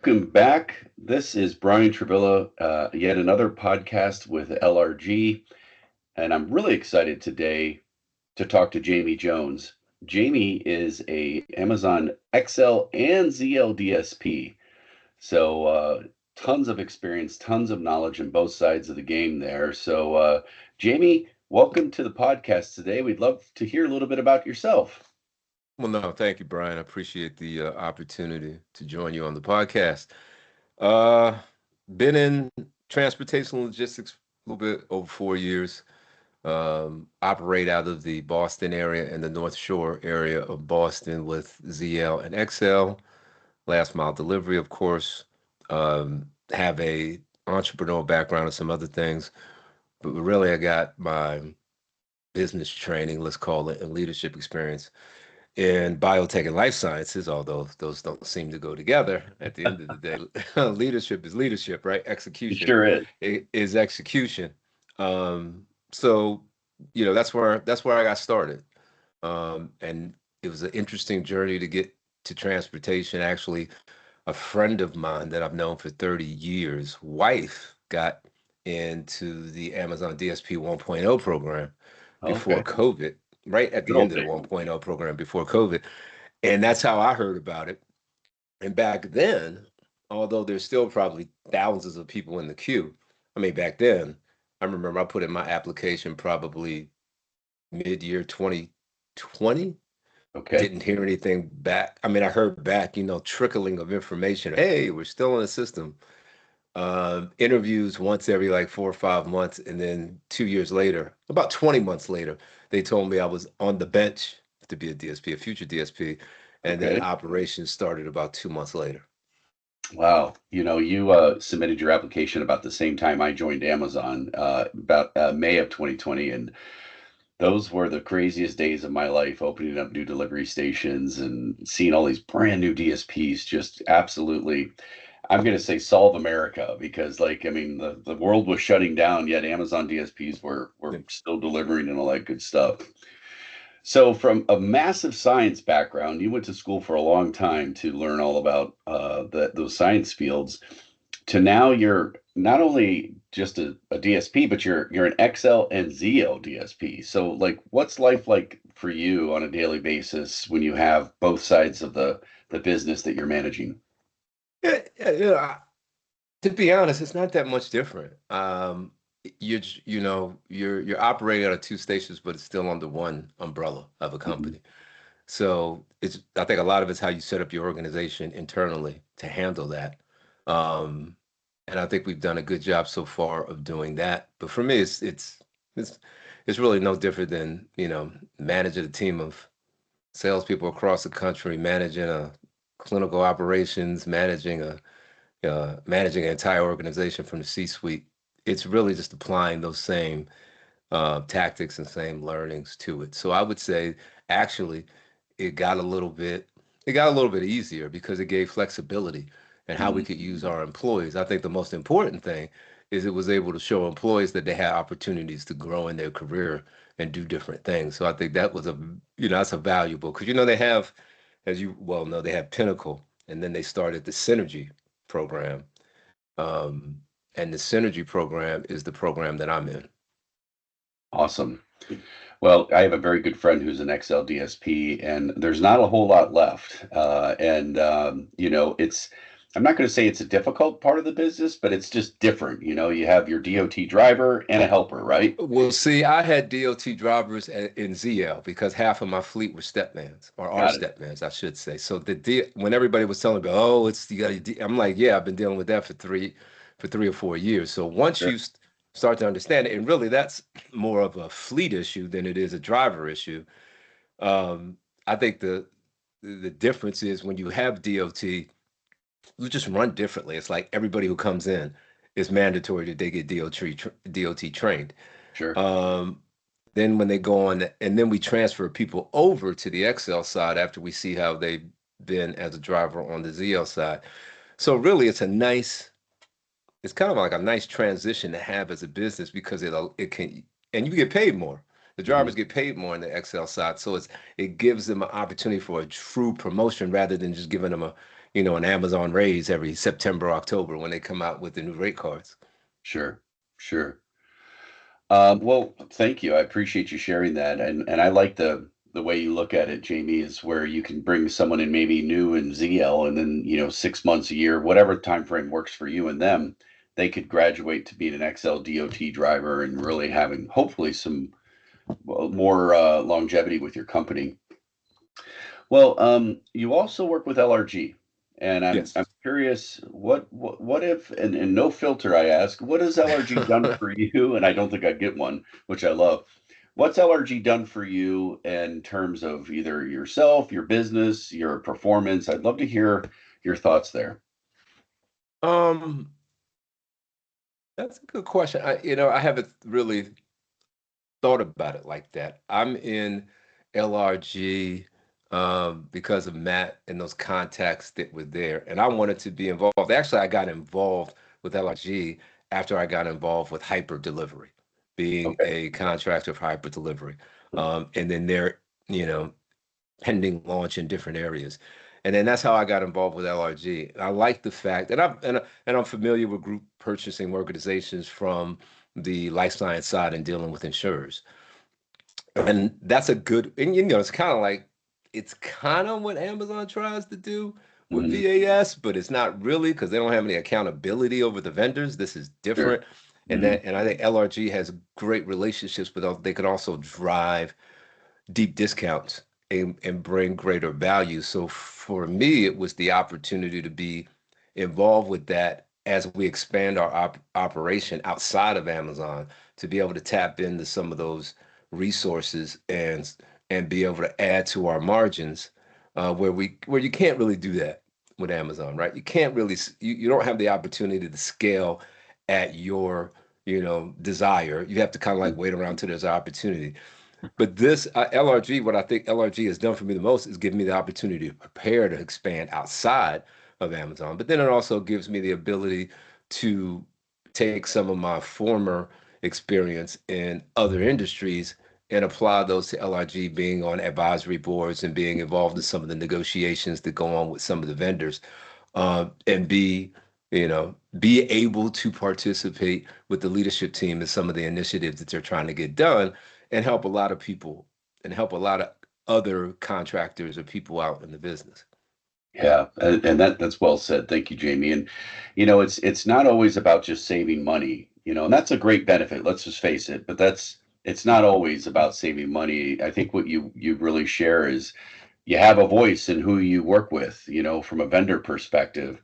Welcome back. This is Brian Trevilla, yet another podcast with LRG, and I'm really excited today to talk to Jamie Jones. Jamie is a Amazon XL and ZL DSP, so tons of experience, tons of knowledge in both sides of the game there. So, Jamie, welcome to the podcast today. We'd love to hear a little bit about yourself. Well, no, thank you, Brian. I appreciate the opportunity to join you on the podcast. Uh, been in transportation logistics a little bit over 4 years. Operate out of the Boston area and the North Shore area of Boston with ZL and XL, last mile delivery, of course. Have a entrepreneurial background and some other things, but really I got my business training, let's call it, and leadership experience in biotech and life sciences, although those don't seem to go together at the end of the day. Leadership is leadership, right? It Execution sure is. is execution. So that's where I got started. And it was an interesting journey to get to transportation. Actually, a friend of mine that I've known for 30 years, wife got into the Amazon DSP 1.0 program before Okay. COVID, right at Good the old end of the days. 1.0 program before COVID. And that's how I heard about it. And back then, although there's still probably thousands of people in the queue, I mean, back then, I remember I put in my application probably mid-year 2020. Okay. Didn't hear anything back. I mean, I heard back, trickling of information. Hey, we're still in the system. Interviews once every like 4 or 5 months, and then 2 years later, about 20 months later, they told me I was on the bench to be a DSP, a future DSP, and then Okay. operations started about 2 months later. Wow. You submitted your application about the same time I joined Amazon, about May of 2020. And those were the craziest days of my life, opening up new delivery stations and seeing all these brand new DSPs just absolutely, I'm going to say solve America because, like, I mean, the world was shutting down, yet Amazon DSPs were Yeah. still delivering and all that good stuff. So, from a massive science background, you went to school for a long time to learn all about those science fields. To now, you're not only just a DSP, but you're an XL and ZL DSP. So, like, what's life like for you on a daily basis when you have both sides of the business that you're managing? To be honest, it's not that much different. You're operating out of two stations, but it's still under one umbrella of a Mhm. company. So I think a lot of it's how you set up your organization internally to handle that. Um, and I think we've done a good job so far of doing that. But for me, it's it's really no different than, managing a team of salespeople across the country, managing a clinical operations, managing an entire organization from the C-suite. It's really just applying those same tactics and same learnings to it. So I would say actually it got a little bit it got a little bit easier because it gave flexibility and how we Mhm. could use our employees. I think the most important thing is it was able to show employees that they had opportunities to grow in their career and do different things. So I think that was that's a valuable because they have, as you well know, they have Pinnacle and then they started the Synergy program. Um, and the Synergy program is the program that I'm in. Awesome. Well, I have a very good friend who's an XL DSP, and there's not a whole lot left. I'm not going to say it's a difficult part of the business, but it's just different. You have your DOT driver and a helper, right? Well, see, I had DOT drivers in ZL because half of my fleet were stepmans or are Got it. stepmans, I should say. So when everybody was telling me, "Oh, it's you got," I'm like, "Yeah, I've been dealing with that for 3 or 4 years." So once Sure. you start to understand it, and really that's more of a fleet issue than it is a driver issue. Um, I think the difference is when you have DOT, you just run differently. It's like everybody who comes in is mandatory that they get DOT trained. Sure. Um, then when they go on, and then we transfer people over to the XL side after we see how they've been as a driver on the ZL side. So really, it's kind of like a nice transition to have as a business because it can, and you get paid more. The Hmm. drivers get paid more on the XL side, so it gives them an opportunity for a true promotion rather than just giving them an Amazon raise every September, October when they come out with the new rate cards. Sure, sure. Well, thank you. I appreciate you sharing that, and I like the way you look at it, Jamie, is where you can bring someone in maybe new in ZL, and then 6 months, a year, whatever time frame works for you and them, they could graduate to being an XL DOT driver and really having hopefully some more longevity with your company. Well, you also work with LRG, and I'm Yes. curious what if and no filter I ask, what has LRG done for you? And I don't think I'd get one, which I love. What's LRG done for you in terms of either yourself, your business, your performance? I'd love to hear your thoughts there. Um, that's a good question. I haven't really thought about it like that. I'm in LRG because of Matt and those contacts that were there, and I wanted to be involved. Actually, I got involved with LRG after I got involved with Hyper Delivery, being Okay. a contractor for Hyper Delivery, and then their you know pending launch in different areas. And then that's how I got involved with LRG. I like the fact, and I'm familiar with group purchasing organizations from the life science side and dealing with insurers. And that's a good, and it's kind of what Amazon tries to do with Hmm. VAS, but it's not really because they don't have any accountability over the vendors. This is Sure. different. And Hmm. I think LRG has great relationships, but they can also drive deep discounts and bring greater value. So for me, it was the opportunity to be involved with that as we expand our operation outside of Amazon to be able to tap into some of those resources and be able to add to our margins where you can't really do that with Amazon, right? You can't really you don't have the opportunity to scale at your desire. You have to kind of like wait around till there's an opportunity. But this LRG, what I think LRG has done for me the most is give me the opportunity to prepare to expand outside of Amazon. But then it also gives me the ability to take some of my former experience in other industries and apply those to LRG, being on advisory boards and being involved in some of the negotiations that go on with some of the vendors, and be able to participate with the leadership team in some of the initiatives that they're trying to get done and help a lot of people and help a lot of other contractors or people out in the business. Yeah, and that's well said. Thank you, Jamie. And it's not always about just saving money, and that's a great benefit. Let's just face it. But it's not always about saving money. I think what you really share is you have a voice in who you work with, from a vendor perspective,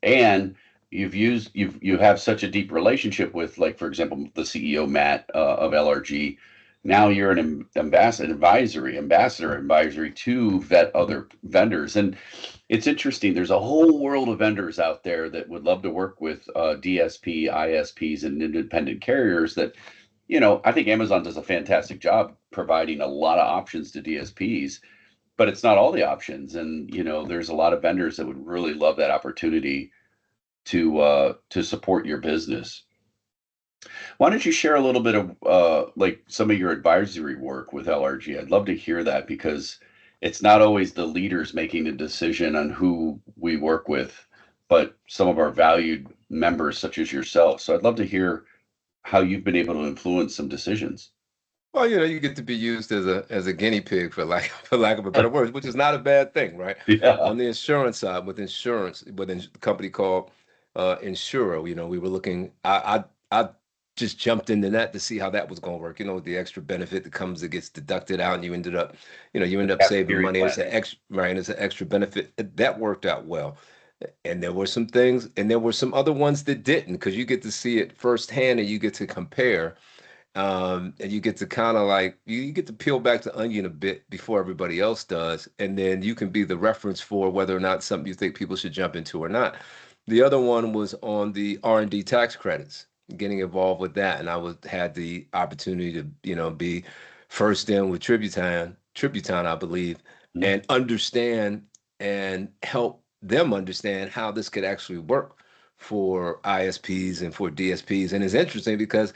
and you have such a deep relationship with, like, for example, the CEO Matt of LRG. Now you're an ambassador advisory to vet other vendors, and it's interesting. There's a whole world of vendors out there that would love to work with DSP, ISPs, and independent carriers. That I think Amazon does a fantastic job providing a lot of options to DSPs, but it's not all the options. And there's a lot of vendors that would really love that opportunity to support your business. Why don't you share a little bit of like some of your advisory work with LRG? I'd love to hear that because it's not always the leaders making the decision on who we work with, but some of our valued members such as yourself. So I'd love to hear how you've been able to influence some decisions. Well, you get to be used as a guinea pig for lack for lack of a better word, which is not a bad thing, right? Yeah. On the insurance side, with a company called Insuro, we were looking. I just jumped into that to see how that was going to work. With the extra benefit that comes that gets deducted out, and you The end up saving cafeteria money. It's plan. an extra right. It's an extra benefit that worked out well. And there were some things, and there were some other ones that didn't, because you get to see it firsthand and you get to compare, and you get to kind of like you get to peel back the onion a bit before everybody else does, and then you can be the reference for whether or not something you think people should jump into or not. The other one was on the R&D tax credits, getting involved with that, and had the opportunity to be first in with Tributon, I believe, Mhm. and understand and help them understand how this could actually work for ISPs and for DSPs. And it's interesting because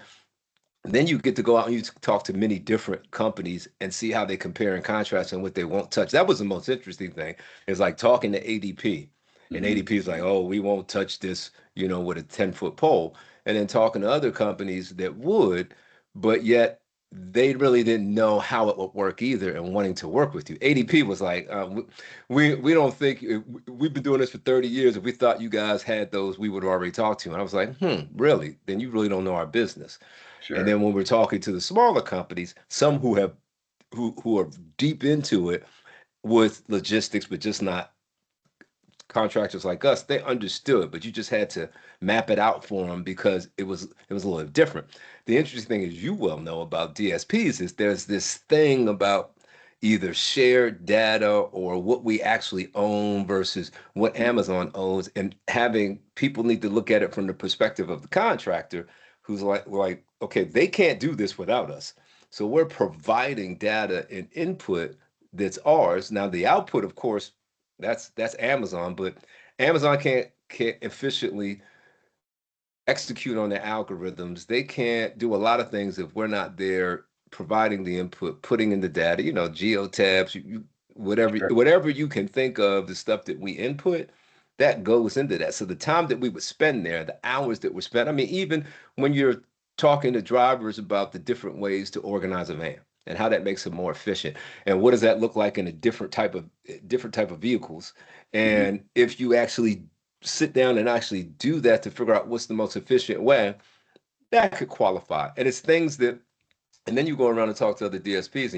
then you get to go out and you talk to many different companies and see how they compare and contrast and what they won't touch. That was the most interesting thing. Is like talking to ADP. And Hmm. ADP is like, oh, we won't touch this, with a 10-foot pole. And then talking to other companies that would, but yet they really didn't know how it would work either and wanting to work with you. ADP was like, we don't think we've been doing this for 30 years. If we thought you guys had those, we would have already talked to you. And I was like, really? Then you really don't know our business. And Sure. then when we're talking to the smaller companies, some who are deep into it with logistics, but just not contractors like us, they understood, but you just had to map it out for them because it was a little different. The interesting thing is you well know about DSPs is there's this thing about either shared data or what we actually own versus what Amazon owns, and having people need to look at it from the perspective of the contractor who's like, okay, they can't do this without us. So we're providing data and input that's ours. Now the output, of course, that's Amazon, but Amazon can't efficiently execute on their algorithms. They can't do a lot of things if we're not there providing the input, putting in the data, geotabs, Sure. whatever you can think of, the stuff that we input, that goes into that. So the time that we would spend there, the hours that were spent, I mean, even when you're talking to drivers about the different ways to organize a van and how that makes it more efficient, and what does that look like in a different type of vehicles, Hmm. and if you actually sit down and actually do that to figure out what's the most efficient way, that could qualify. And it's things that, and then you go around and talk to other DSPs,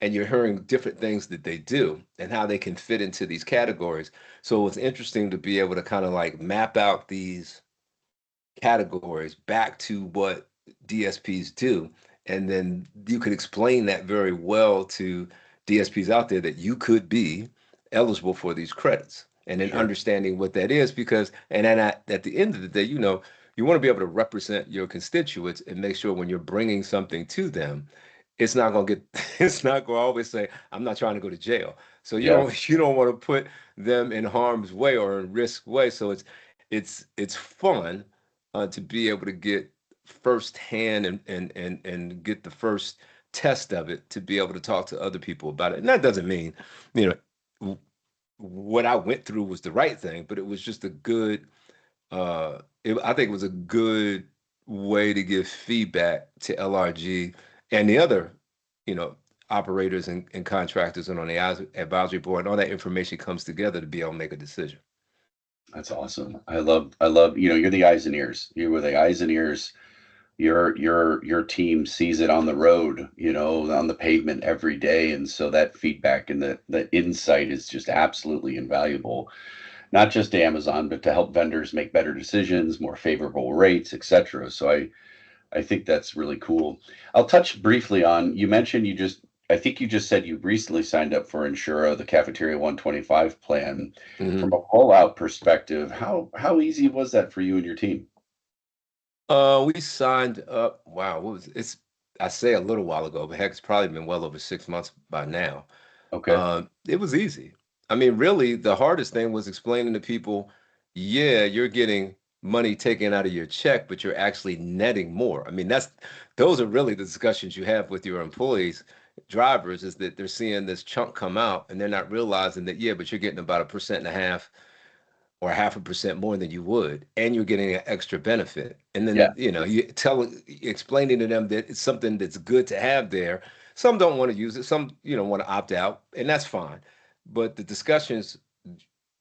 and you're hearing different things that they do and how they can fit into these categories. So it's interesting to be able to kind of like map out these categories back to what DSPs do. And then you could explain that very well to DSPs out there that you could be eligible for these credits. And then Sure. understanding what that is, because, and then at the end of the day, you want to be able to represent your constituents and make sure when you're bringing something to them, it's not going to get, it's not going to always say, I'm not trying to go to jail. So you Yeah. don't, you don't want to put them in harm's way or in risk way. So it's fun to be able to get firsthand and get the first test of it to be able to talk to other people about it. And that doesn't mean, you know, what I went through was the right thing, but it was just a good, I think it was a good way to give feedback to LRG and the other, you know, operators and contractors and on the advisory board. And all that information comes together to be able to make a decision. That's awesome. I love, you're the eyes and ears. You were the eyes and ears. Your team sees it on the road, on the pavement every day. And so that feedback and the insight is just absolutely invaluable, not just to Amazon, but to help vendors make better decisions, more favorable rates, et cetera. So I think that's really cool. I'll touch briefly on, you mentioned I think you just said you recently signed up for Insura, the Cafeteria 125 plan. From Mhm. a rollout perspective, how easy was that for you and your team? We signed up. Wow, it's? I say a little while ago, but heck, it's probably been well over 6 months by now. Okay. It was easy. I mean, really, the hardest thing was explaining to people, yeah, you're getting money taken out of your check, but you're actually netting more. I mean, those are really the discussions you have with your employees, drivers, is that they're seeing this chunk come out and they're not realizing that, yeah, but you're getting about 1.5% or 0.5% more than you would, and you're getting an extra benefit. And Yeah. then, explaining to them that it's something that's good to have there. Some don't want to use it, some, want to opt out, and that's fine. But the discussions,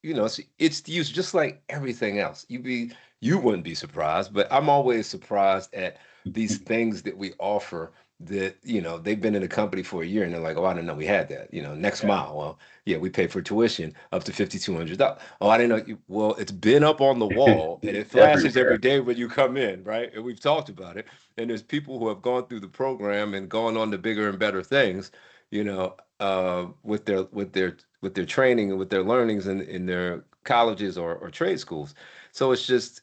it's used just like everything else. You wouldn't be surprised, but I'm always surprised at these things that we offer that, they've been in the company for a year and they're like, oh, I didn't know we had that. Next Yeah. mile. Well, yeah, we pay for tuition up to $5,200. Oh, I didn't know. Well, it's been up on the wall and it It's flashes every everywhere. day when you come in, right? And we've talked about it. And there's people who have gone through the program and gone on to bigger and better things, with their training and with their learnings in their colleges or trade schools. So it's just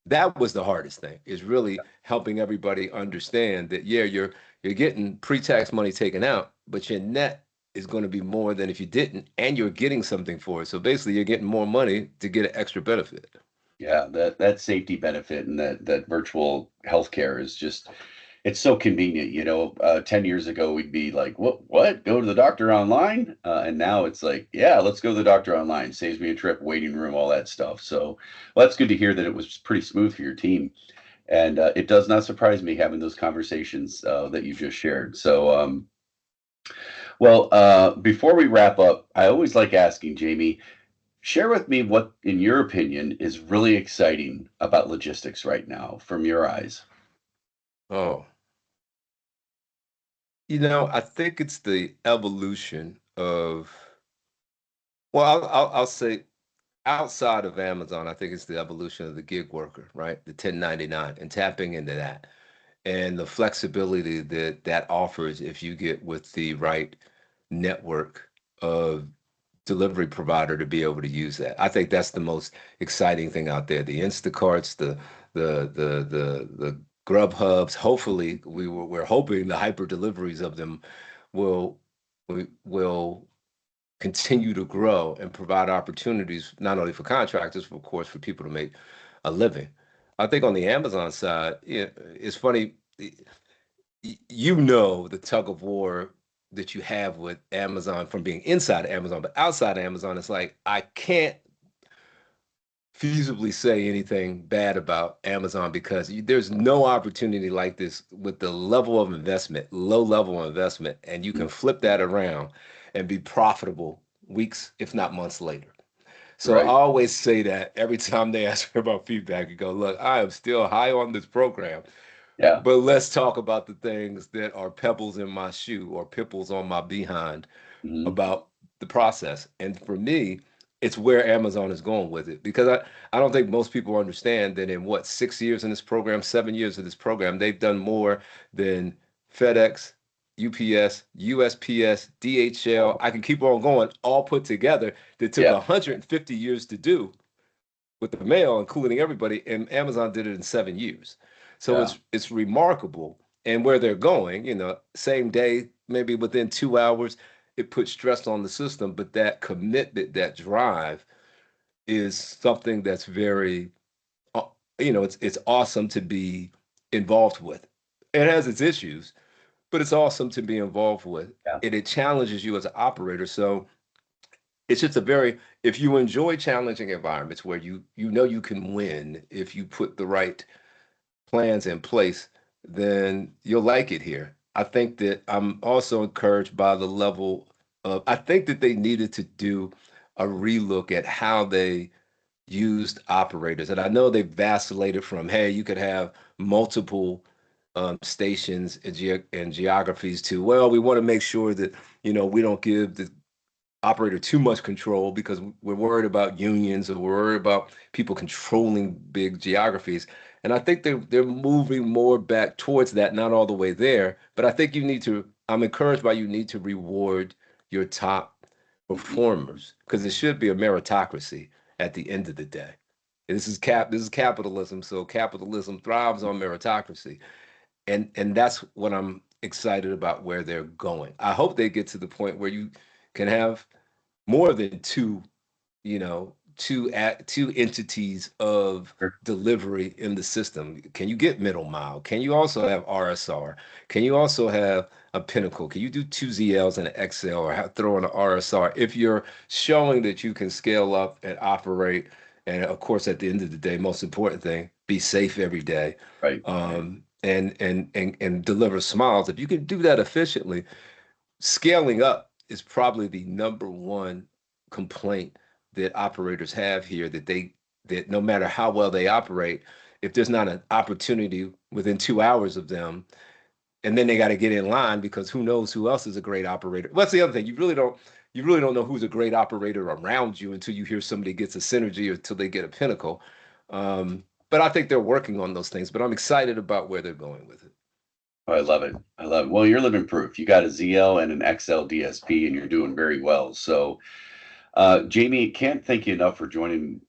that was the hardest thing, is really helping everybody understand that, yeah, you're getting pre-tax money taken out, but your net is going to be more than if you didn't, and you're getting something for it. So basically, you're getting more money to get an extra benefit. Yeah, that safety benefit and that virtual healthcare is just it's so convenient. 10 years ago, we'd be like, what? Go to the doctor online? And now it's like, yeah, let's go to the doctor online. Saves me a trip, waiting room, all that stuff. So, well, that's good to hear that it was pretty smooth for your team. And it does not surprise me having those conversations that you just shared. So, before we wrap up, I always like asking Jamie, share with me what, in your opinion, is really exciting about logistics right now from your eyes. Oh, I think it's the evolution of, well, I'll say outside of Amazon, I think it's the evolution of the gig worker, right? The 1099 and tapping into that and the flexibility that that offers if you get with the right network of delivery provider to be able to use that. I think that's the most exciting thing out there. The Instacarts, the Grub Hubs. Hopefully, we're hoping the hyper deliveries of them will will continue to grow and provide opportunities not only for contractors, but of course for people to make a living. I think on the Amazon side, it's funny. The tug of war that you have with Amazon from being inside Amazon, but outside Amazon, it's like I can't feasibly say anything bad about Amazon because there's no opportunity like this with the level of investment, low level of investment, and you Mm. can flip that around and be profitable weeks, if not months later. So I Right. always say that every time they ask me about feedback, you go, look, I am still high on this program, Yeah. but let's talk about the things that are pebbles in my shoe or pimples on my behind Hmm. about the process. And for me, it's where Amazon is going with it because I don't think most people understand that in what 6 years in this program, 7 years of this program, they've done more than FedEx, UPS, USPS, DHL. I can keep on going, all put together that took Yeah. 150 years to do with the mail, including everybody, and Amazon did it in 7 years. So Yeah. it's remarkable. And where they're going, same day, maybe within 2 hours, it puts stress on the system. But that commitment, that drive, is something that's very, uh, it's awesome to be involved with. It has its issues, but it's awesome to be involved with, Yeah. and it challenges you as an operator. So it's just a very, if you enjoy challenging environments where you know you can win if you put the right plans in place, then you'll like it here. I think that I'm also encouraged by the level of, I think that they needed to do a relook at how they used operators. And I know they vacillated from, hey, you could have multiple stations and, geographies to, well, we want to make sure that, we don't give the operator too much control because we're worried about unions or we're worried about people controlling big geographies. And I think they're moving more back towards that, not all the way there, but I think you need to, I'm encouraged by you need to reward your top Hmm. performers because it should be a meritocracy at the end of the day. This is capitalism, so capitalism thrives on meritocracy. And that's what I'm excited about where they're going. I hope they get to the point where you can have more than two entities of Sure. delivery in the system. Can you get middle mile? Can you also have RSR? Can you also have a pinnacle? Can you do two ZLs and an XL or throw in an RSR if you're showing that you can scale up and operate? And of course, at the end of the day, most important thing, be safe every day, Right. and deliver smiles. If you can do that efficiently, scaling up is probably the number one complaint that operators have here, that no matter how well they operate, if there's not an opportunity within 2 hours of them, and then they got to get in line because who knows who else is a great operator. Well, that's the other thing. You really don't know who's a great operator around you until you hear somebody gets a synergy or until they get a pinnacle. But I think they're working on those things, but I'm excited about where they're going with it. Oh, I love it. I love it. Well, you're living proof. You got a ZL and an XL DSP, and you're doing very well. So, Jamie, can't thank you enough for joining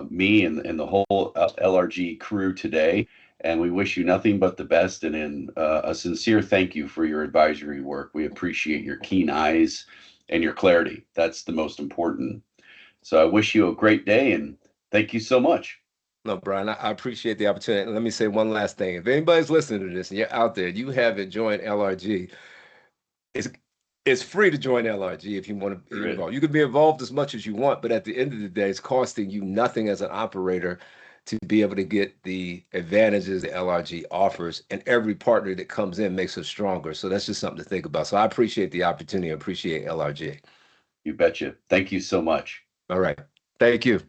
me and the whole LRG crew today. And we wish you nothing but the best. And a sincere thank you for your advisory work. We appreciate your keen eyes and your clarity. That's the most important. So I wish you a great day and thank you so much. No, Brian, I appreciate the opportunity. And let me say one last thing. If anybody's listening to this and you're out there, you haven't joined LRG, it's it's free to join LRG if you want to There be is. involved. You can be involved as much as you want, but at the end of the day, it's costing you nothing as an operator to be able to get the advantages that LRG offers, and every partner that comes in makes us stronger. So that's just something to think about. So I appreciate the opportunity. I appreciate LRG. You betcha. Thank you so much. All right. Thank you.